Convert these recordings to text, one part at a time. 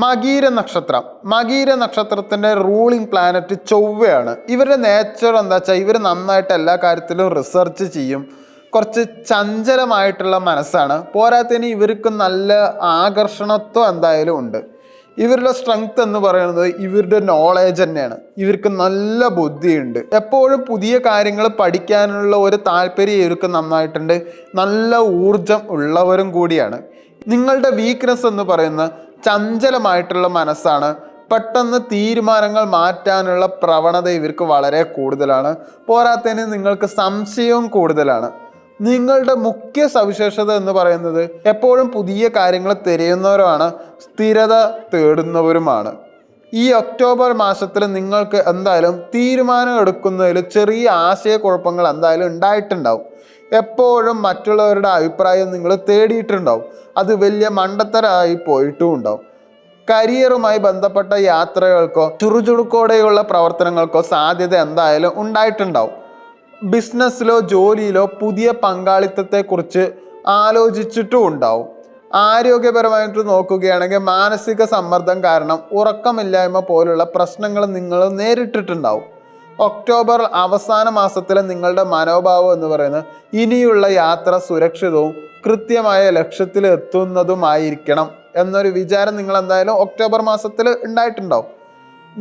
മകീര നക്ഷത്രത്തിന്റെ ruling planet ചൊവ്വയാണ്. ഇവരുടെ nature എന്താ വെച്ചാൽ ഇവർ നന്നായിട്ട് എല്ലാ കാര്യത്തിലും റിസർച്ച് ചെയ്യും. കുറച്ച് ചഞ്ചലമായിട്ടുള്ള മനസ്സാണ്. പോരാത്തതിന് ഇവർക്ക് നല്ല ആകർഷണത്വം എന്തായാലും ഉണ്ട്. ഇവരുടെ സ്ട്രെങ്ത് എന്ന് പറയുന്നത് ഇവരുടെ നോളേജ് തന്നെയാണ്. ഇവർക്ക് നല്ല ബുദ്ധിയുണ്ട്. എപ്പോഴും പുതിയ കാര്യങ്ങൾ പഠിക്കാനുള്ള ഒരു താല്പര്യം ഇവർക്ക് നന്നായിട്ടുണ്ട്. നല്ല ഊർജം ഉള്ളവരും കൂടിയാണ്. നിങ്ങളുടെ വീക്ക്നെസ് എന്ന് പറയുന്ന ചഞ്ചലമായിട്ടുള്ള മനസ്സാണ്. പെട്ടെന്ന് തീരുമാനങ്ങൾ മാറ്റാനുള്ള പ്രവണത ഇവർക്ക് വളരെ കൂടുതലാണ്. പോരാത്തതിന് നിങ്ങൾക്ക് സംശയവും കൂടുതലാണ്. നിങ്ങളുടെ മുഖ്യ സവിശേഷത എന്ന് പറയുന്നത് എപ്പോഴും പുതിയ കാര്യങ്ങൾ തിരയുന്നവരുമാണ്, സ്ഥിരത തേടുന്നവരുമാണ്. ഈ ഒക്ടോബർ മാസത്തിൽ നിങ്ങൾക്ക് എന്തായാലും തീരുമാനം എടുക്കുന്നതിൽ ചെറിയ ആശയക്കുഴപ്പങ്ങൾ എന്തായാലും ഉണ്ടായിട്ടുണ്ടാവും. എപ്പോഴും മറ്റുള്ളവരുടെ അഭിപ്രായം നിങ്ങൾ തേടിയിട്ടുണ്ടാവും. അത് വലിയ മണ്ടത്തരമായി പോയിട്ടും ഉണ്ടാവും. കരിയറുമായി ബന്ധപ്പെട്ട യാത്രകൾക്കോ ചുറുചുറുക്കോടെയുള്ള പ്രവർത്തനങ്ങൾക്കോ സാധ്യത എന്തായാലും ഉണ്ടായിട്ടുണ്ടാവും. ബിസിനസ്സിലോ ജോലിയിലോ പുതിയ പങ്കാളിത്തത്തെക്കുറിച്ച് ആലോചിച്ചിട്ടും ഉണ്ടാവും. ആരോഗ്യപരമായിട്ട് നോക്കുകയാണെങ്കിൽ മാനസിക സമ്മർദ്ദം കാരണം ഉറക്കമില്ലായ്മ പോലുള്ള പ്രശ്നങ്ങൾ നിങ്ങൾ നേരിട്ടിട്ടുണ്ടാവും. ഒക്ടോബർ അവസാന മാസത്തിലെ നിങ്ങളുടെ മനോഭാവം എന്ന് പറയുന്നത് ഇനിയുള്ള യാത്ര സുരക്ഷിതവും കൃത്യമായ ലക്ഷ്യത്തിൽ എത്തുന്നതുമായിരിക്കണം എന്നൊരു വിചാരം നിങ്ങൾ എന്തായാലും ഒക്ടോബർ മാസത്തിൽ ഉണ്ടായിട്ടുണ്ടാവും.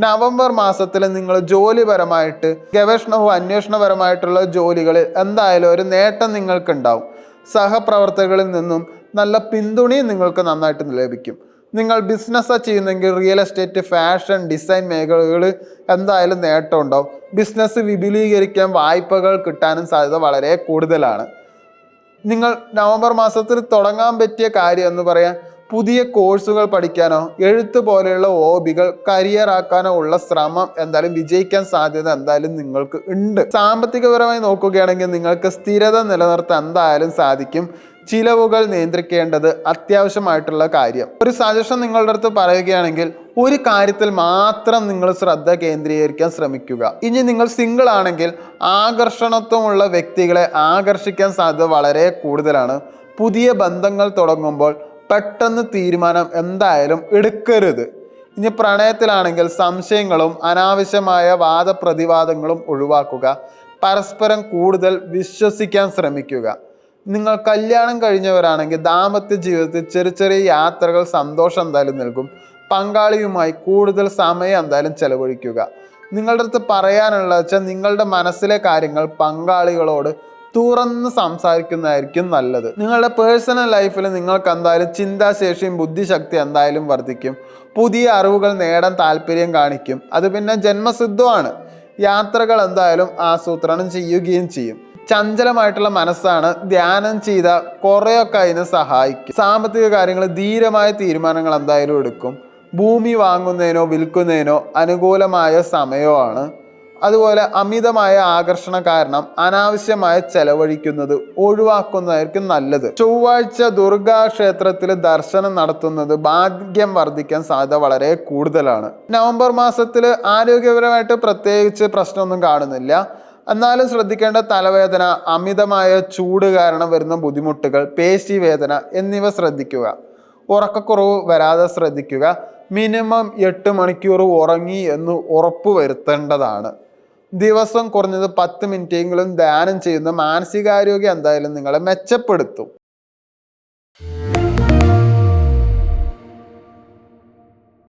നവംബർ മാസത്തിൽ നിങ്ങൾ ജോലിപരമായിട്ട് ഗവേഷണവും അന്വേഷണപരമായിട്ടുള്ള ജോലികളിൽ എന്തായാലും ഒരു നേട്ടം നിങ്ങൾക്കുണ്ടാവും. സഹപ്രവർത്തകരിൽ നിന്നും നല്ല പിന്തുണയും നിങ്ങൾക്ക് നന്നായിട്ട് ലഭിക്കും. നിങ്ങൾ ബിസിനസ്സാണ് ചെയ്യുന്നെങ്കിൽ റിയൽ എസ്റ്റേറ്റ്, ഫാഷൻ, ഡിസൈൻ മേഖലകളിൽ എന്തായാലും നേട്ടം ഉണ്ടാവും. ബിസിനസ് വിപുലീകരിക്കാൻ വായ്പകൾ കിട്ടാനും സാധ്യത വളരെ കൂടുതലാണ്. നിങ്ങൾ നവംബർ മാസത്തിൽ തുടങ്ങാൻ പറ്റിയ കാര്യം എന്ന് പറയാൻ പുതിയ കോഴ്സുകൾ പഠിക്കാനോ എഴുത്ത് പോലെയുള്ള ഹോബികൾ കരിയറാക്കാനോ ഉള്ള ശ്രമം എന്തായാലും വിജയിക്കാൻ സാധ്യത എന്തായാലും നിങ്ങൾക്ക് ഉണ്ട്. സാമ്പത്തികപരമായി നോക്കുകയാണെങ്കിൽ നിങ്ങൾക്ക് സ്ഥിരത നിലനിർത്താൻ എന്തായാലും സാധിക്കും. ചിലവുകൾ നിയന്ത്രിക്കേണ്ടത് അത്യാവശ്യമായിട്ടുള്ള കാര്യം. ഒരു സജഷൻ നിങ്ങളുടെ അടുത്ത് പറയുകയാണെങ്കിൽ ഒരു കാര്യത്തിൽ മാത്രം നിങ്ങൾ ശ്രദ്ധ കേന്ദ്രീകരിക്കാൻ ശ്രമിക്കുക. ഇനി നിങ്ങൾ സിംഗിൾ ആണെങ്കിൽ ആകർഷണത്വമുള്ള വ്യക്തികളെ ആകർഷിക്കാൻ സാധ്യത വളരെ കൂടുതലാണ്. പുതിയ ബന്ധങ്ങൾ തുടങ്ങുമ്പോൾ പെട്ടെന്ന് തീരുമാനം എന്തായാലും എടുക്കരുത്. ഇനി പ്രണയത്തിലാണെങ്കിൽ സംശയങ്ങളും അനാവശ്യമായ വാദപ്രതിവാദങ്ങളും ഒഴിവാക്കുക. പരസ്പരം കൂടുതൽ വിശ്വസിക്കാൻ ശ്രമിക്കുക. നിങ്ങൾ കല്യാണം കഴിഞ്ഞവരാണെങ്കിൽ ദാമ്പത്യ ജീവിതത്തിൽ ചെറിയ ചെറിയ യാത്രകൾ സന്തോഷം എന്തായാലും നൽകും. പങ്കാളിയുമായി കൂടുതൽ സമയം എന്തായാലും ചെലവഴിക്കുക. നിങ്ങളുടെ അടുത്ത് പറയാനുള്ള വെച്ചാൽ നിങ്ങളുടെ മനസ്സിലെ കാര്യങ്ങൾ പങ്കാളികളോട് തുറന്ന് സംസാരിക്കുന്നതായിരിക്കും നല്ലത്. നിങ്ങളുടെ പേഴ്സണൽ ലൈഫിൽ നിങ്ങൾക്ക് എന്തായാലും ചിന്താശേഷിയും ബുദ്ധിശക്തി എന്തായാലും വർദ്ധിക്കും. പുതിയ അറിവുകൾ നേടാൻ താല്പര്യം കാണിക്കും. അത് പിന്നെ ജന്മസിദ്ധമാണ്. യാത്രകൾ എന്തായാലും ആസൂത്രണം ചെയ്യുകയും ചെയ്യും. ചഞ്ചലമായിട്ടുള്ള മനസ്സാണ്. ധ്യാനം ചെയ്ത കുറേയൊക്കെ അതിനെ സഹായിക്കും. സാമ്പത്തിക കാര്യങ്ങൾ ധീരമായ തീരുമാനങ്ങൾ എന്തായാലും എടുക്കും. ഭൂമി വാങ്ങുന്നതിനോ വിൽക്കുന്നതിനോ അനുകൂലമായ സമയമാണ്. അതുപോലെ അമിതമായ ആകർഷണ കാരണം അനാവശ്യമായ ചെലവഴിക്കുന്നത് ഒഴിവാക്കുന്നതായിരിക്കും നല്ലത്. ചൊവ്വാഴ്ച ദുർഗാ ക്ഷേത്രത്തിൽ ദർശനം നടത്തുന്നത് ഭാഗ്യം വർദ്ധിക്കാൻ സാധ്യത വളരെ കൂടുതലാണ്. നവംബർ മാസത്തിൽ ആരോഗ്യപരമായിട്ട് പ്രത്യേകിച്ച് പ്രശ്നമൊന്നും കാണുന്നില്ല. എന്നാലും ശ്രദ്ധിക്കേണ്ട തലവേദന, അമിതമായ ചൂട് കാരണം വരുന്ന ബുദ്ധിമുട്ടുകൾ, പേശിവേദന എന്നിവ ശ്രദ്ധിക്കുക. ഉറക്കക്കുറവ് വരാതെ ശ്രദ്ധിക്കുക. മിനിമം 8 മണിക്കൂർ ഉറങ്ങി എന്ന് ഉറപ്പ് വരുത്തേണ്ടതാണ്. ദിവസം കുറഞ്ഞത് 10 മിനിറ്റെങ്കിലും ധ്യാനം ചെയ്യുന്ന മാനസികാരോഗ്യം എന്തായാലും നിങ്ങളെ മെച്ചപ്പെടുത്തും.